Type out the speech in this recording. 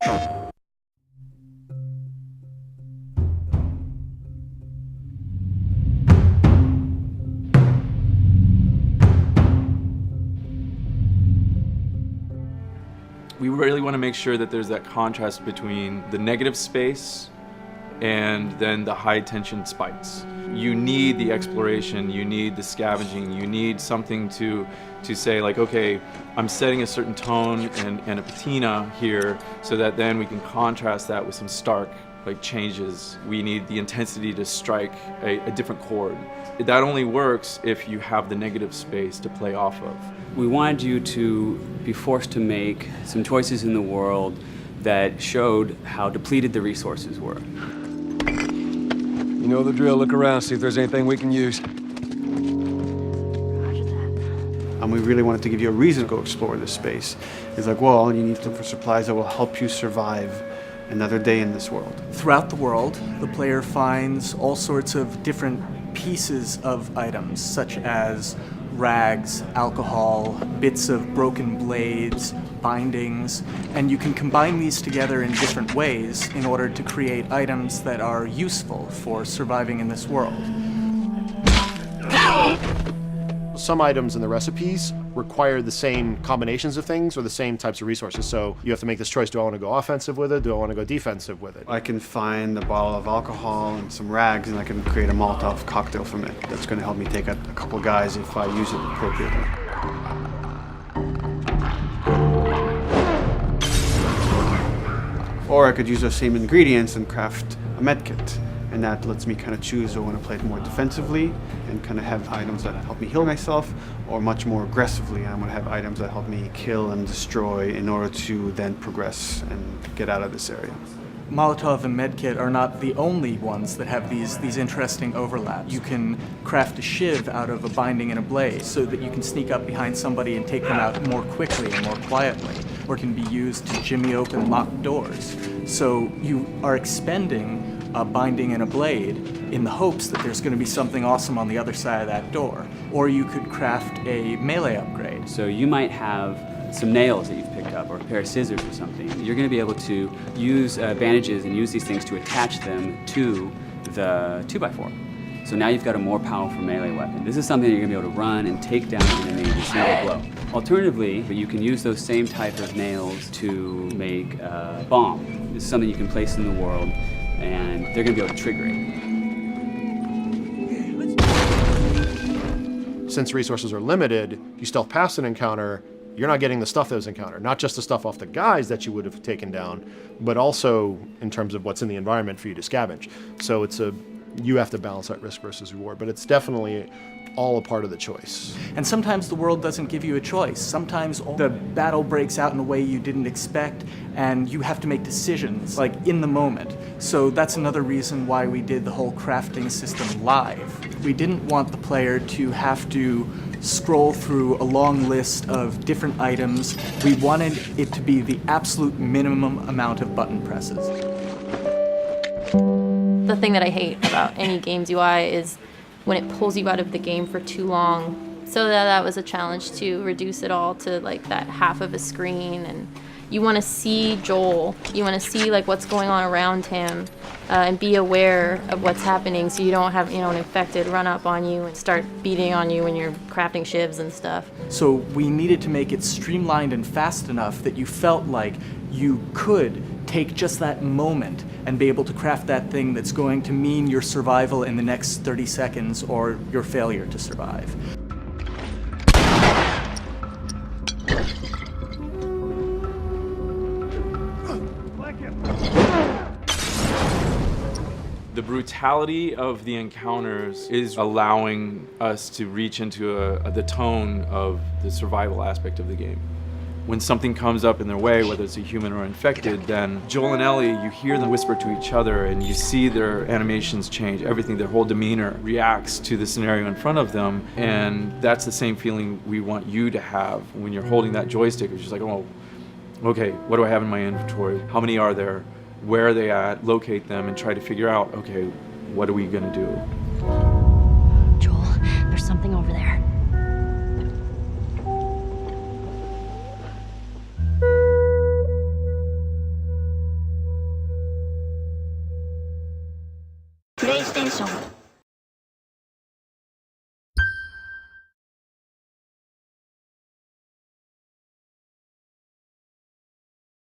We really want to make sure that there's that contrast between the negative space and then the high tension spikes. You need the exploration, you need the scavenging, you need something to say like, okay, I'm setting a certain tone and a patina here so that then we can contrast that with some stark changes. We need the intensity to strike a different chord. That only works if you have the negative space to play off of. We wanted you to be forced to make some choices in the world that showed how depleted the resources were. You know the drill. Look around, see if there's anything we can use. And we really wanted to give you a reason to go explore this space. It's like, well, you need to look for supplies that will help you survive another day in this world. Throughout the world, the player finds all sorts of different pieces of items, such as rags, alcohol, bits of broken blades, bindings, and you can combine these together in different ways in order to create items that are useful for surviving in this world. Some items in the recipes require the same combinations of things or the same types of resources. So you have to make this choice. Do I want to go offensive with it? Do I want to go defensive with it? I can find a bottle of alcohol and some rags and I can create a Molotov cocktail from it. That's going to help me take out a couple guys if I use it appropriately. Or I could use those same ingredients and craft a medkit. And that lets me kind of choose, do I want to play it more defensively and kind of have items that help me heal myself, or much more aggressively, I'm going to have items that help me kill and destroy in order to then progress and get out of this area. Molotov and medkit are not the only ones that have these interesting overlaps. You can craft a shiv out of a binding and a blade so that you can sneak up behind somebody and take them out more quickly and more quietly, or it can be used to jimmy open locked doors. So you are expending a binding and a blade in the hopes that there's going to be something awesome on the other side of that door. Or you could craft a melee upgrade. So you might have some nails that you've picked up or a pair of scissors or something. You're going to be able to use bandages and use these things to attach them to the 2x4. So now you've got a more powerful melee weapon. This is something you're going to be able to run and take down an enemy in a single blow. Alternatively, you can use those same type of nails to make a bomb. This is something you can place in the world, and they're going to be able to trigger it. Since resources are limited, you stealth past an encounter, you're not getting the stuff that was encountered. Not just the stuff off the guys that you would have taken down, but also in terms of what's in the environment for you to scavenge. So you have to balance that risk versus reward, but it's definitely all a part of the choice. And sometimes the world doesn't give you a choice. Sometimes the battle breaks out in a way you didn't expect, and you have to make decisions, like in the moment. So that's another reason why we did the whole crafting system live. We didn't want the player to have to scroll through a long list of different items. We wanted it to be the absolute minimum amount of button presses. The thing that I hate about any game's UI is when it pulls you out of the game for too long. So that was a challenge to reduce it all to like that half of a screen. And you want to see Joel, you want to see like what's going on around him and be aware of what's happening so you don't have an infected run up on you and start beating on you when you're crafting shivs and stuff. So we needed to make it streamlined and fast enough that you felt like you could take just that moment and be able to craft that thing that's going to mean your survival in the next 30 seconds or your failure to survive. The brutality of the encounters is allowing us to reach into the tone of the survival aspect of the game. When something comes up in their way, whether it's a human or infected, then Joel and Ellie, you hear them whisper to each other and you see their animations change. Everything, their whole demeanor reacts to the scenario in front of them. And that's the same feeling we want you to have when you're holding that joystick. It's just like, oh, okay, what do I have in my inventory? How many are there? Where are they at? Locate them and try to figure out, okay, what are we gonna do? Joel, there's something over there. station.